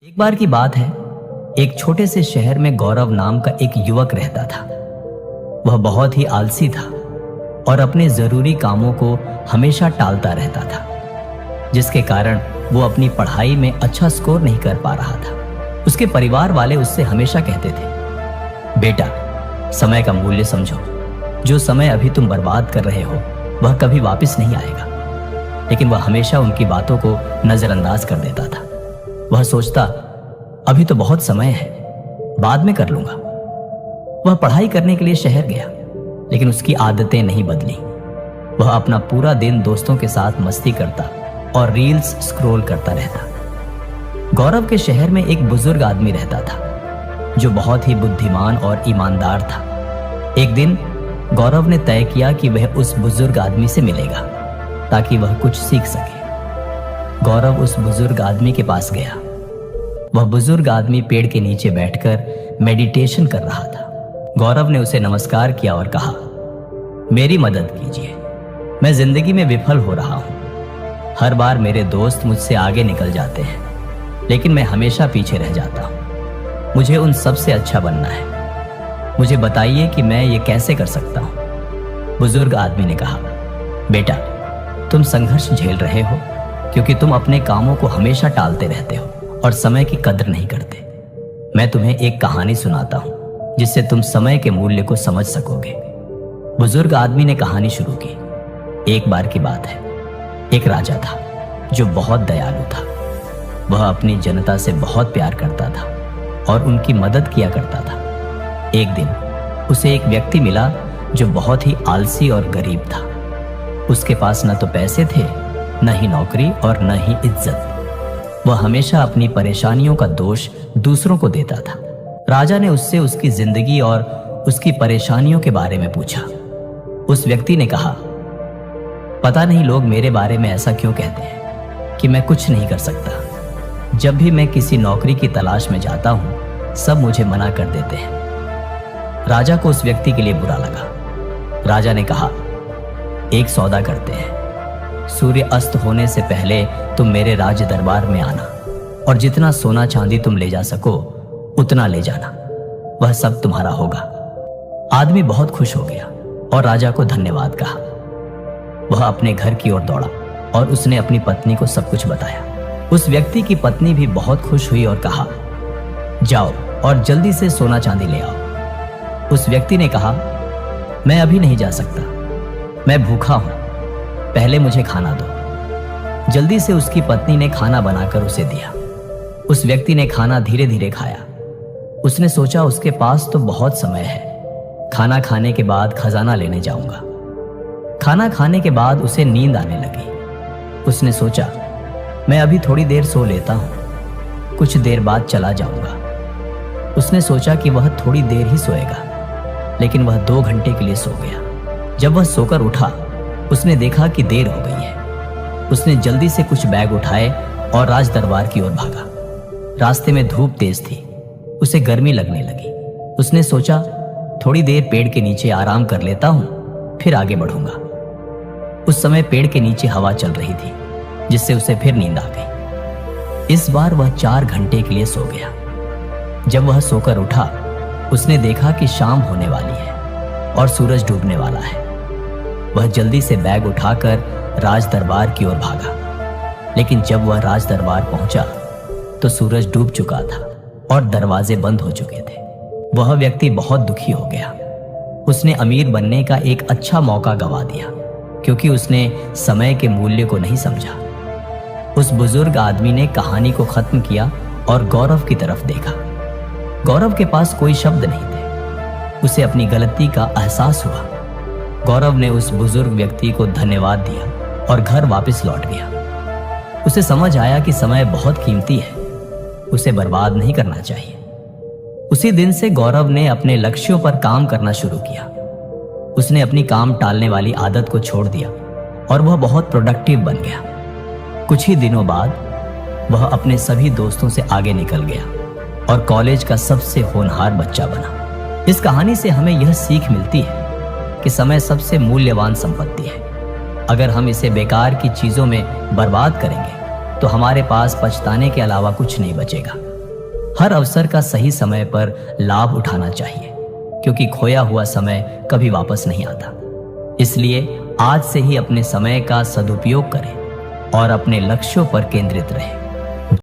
एक बार की बात है, एक छोटे से शहर में गौरव नाम का एक युवक रहता था। वह बहुत ही आलसी था और अपने जरूरी कामों को हमेशा टालता रहता था, जिसके कारण वो अपनी पढ़ाई में अच्छा स्कोर नहीं कर पा रहा था। उसके परिवार वाले उससे हमेशा कहते थे, बेटा, समय का मूल्य समझो। जो समय अभी तुम बर्बाद कर रहे हो वह कभी वापस नहीं आएगा। लेकिन वह हमेशा उनकी बातों को नजरअंदाज कर देता था। वह सोचता, अभी तो बहुत समय है, बाद में कर लूंगा। वह पढ़ाई करने के लिए शहर गया, लेकिन उसकी आदतें नहीं बदली। वह अपना पूरा दिन दोस्तों के साथ मस्ती करता और रील्स स्क्रॉल करता रहता। गौरव के शहर में एक बुजुर्ग आदमी रहता था, जो बहुत ही बुद्धिमान और ईमानदार था। एक दिन गौरव ने तय किया कि वह उस बुजुर्ग आदमी से मिलेगा, ताकि वह कुछ सीख सके। गौरव उस बुजुर्ग आदमी के पास गया। वह बुजुर्ग आदमी पेड़ के नीचे बैठकर मेडिटेशन कर रहा था। गौरव ने उसे नमस्कार किया और कहा, मेरी मदद कीजिए, मैं जिंदगी में विफल हो रहा हूं। हर बार मेरे दोस्त मुझसे आगे निकल जाते हैं, लेकिन मैं हमेशा पीछे रह जाता हूं। मुझे उन सबसे अच्छा बनना है। मुझे बताइए कि मैं ये कैसे कर सकता हूं। बुजुर्ग आदमी ने कहा, बेटा, तुम संघर्ष झेल रहे हो क्योंकि तुम अपने कामों को हमेशा टालते रहते हो और समय की कदर नहीं करते। मैं तुम्हें एक कहानी सुनाता हूं, जिससे तुम समय के मूल्य को समझ सकोगे। बुजुर्ग आदमी ने कहानी शुरू की। एक बार की बात है, एक राजा था जो बहुत दयालु था। वह अपनी जनता से बहुत प्यार करता था और उनकी मदद किया करता था। एक दिन उसे एक व्यक्ति मिला जो बहुत ही आलसी और गरीब था। उसके पास न तो पैसे थे, न ही नौकरी और न ही इज्जत। वह हमेशा अपनी परेशानियों का दोष दूसरों को देता था। राजा ने उससे उसकी जिंदगी और उसकी परेशानियों के बारे में पूछा। उस व्यक्ति ने कहा, पता नहीं लोग मेरे बारे में ऐसा क्यों कहते हैं कि मैं कुछ नहीं कर सकता। जब भी मैं किसी नौकरी की तलाश में जाता हूं, सब मुझे मना कर देते हैं। राजा को उस व्यक्ति के लिए बुरा लगा। राजा ने कहा, एक सौदा करते हैं। सूर्य अस्त होने से पहले तुम मेरे राज दरबार में आना और जितना सोना चांदी तुम ले जा सको उतना ले जाना। वह सब तुम्हारा होगा। आदमी बहुत खुश हो गया और राजा को धन्यवाद कहा। वह अपने घर की ओर दौड़ा और उसने अपनी पत्नी को सब कुछ बताया। उस व्यक्ति की पत्नी भी बहुत खुश हुई और कहा, जाओ और जल्दी से सोना चांदी ले आओ। उस व्यक्ति ने कहा, मैं अभी नहीं जा सकता, मैं भूखा हूं, पहले मुझे खाना दो। जल्दी से उसकी पत्नी ने खाना बनाकर उसे दिया। उस व्यक्ति ने खाना धीरे धीरे खाया। उसने सोचा, उसके पास तो बहुत समय है, खाना खाने के बाद खजाना लेने जाऊंगा। खाना खाने के बाद उसे नींद आने लगी। उसने सोचा, मैं अभी थोड़ी देर सो लेता हूं, कुछ देर बाद चला जाऊंगा। उसने सोचा कि वह थोड़ी देर ही सोएगा, लेकिन वह 2 घंटे के लिए सो गया। जब वह सोकर उठा, उसने देखा कि देर हो गई है। उसने जल्दी से कुछ बैग उठाए और राज दरबार की ओर भागा। रास्ते में धूप तेज थी, उसे गर्मी लगने लगी। उसने सोचा, थोड़ी देर पेड़ के नीचे आराम कर लेता हूं, फिर आगे बढ़ूंगा। उस समय पेड़ के नीचे हवा चल रही थी, जिससे उसे फिर नींद आ गई। इस बार वह 4 घंटे के लिए सो गया। जब वह सोकर उठा, उसने देखा कि शाम होने वाली है और सूरज डूबने वाला है। वह जल्दी से बैग उठाकर राज दरबार की ओर भागा, लेकिन जब वह राज दरबार पहुंचा तो सूरज डूब चुका था और दरवाजे बंद हो चुके थे। वह व्यक्ति बहुत दुखी हो गया। उसने अमीर बनने का एक अच्छा मौका गंवा दिया, क्योंकि उसने समय के मूल्य को नहीं समझा। उस बुजुर्ग आदमी ने कहानी को खत्म किया और गौरव की तरफ देखा। गौरव के पास कोई शब्द नहीं थे। उसे अपनी गलती का एहसास हुआ। गौरव ने उस बुजुर्ग व्यक्ति को धन्यवाद दिया और घर वापस लौट गया। उसे समझ आया कि समय बहुत कीमती है, उसे बर्बाद नहीं करना चाहिए। उसी दिन से गौरव ने अपने लक्ष्यों पर काम करना शुरू किया। उसने अपनी काम टालने वाली आदत को छोड़ दिया और वह बहुत प्रोडक्टिव बन गया। कुछ ही दिनों बाद वह अपने सभी दोस्तों से आगे निकल गया और कॉलेज का सबसे होनहार बच्चा बना। इस कहानी से हमें यह सीख मिलती है कि समय सबसे मूल्यवान संपत्ति है। अगर हम इसे बेकार की चीजों में बर्बाद करेंगे तो हमारे पास पछताने के अलावा कुछ नहीं बचेगा। हर अवसर का सही समय पर लाभ उठाना चाहिए, क्योंकि खोया हुआ समय कभी वापस नहीं आता। इसलिए आज से ही अपने समय का सदुपयोग करें और अपने लक्ष्यों पर केंद्रित रहें।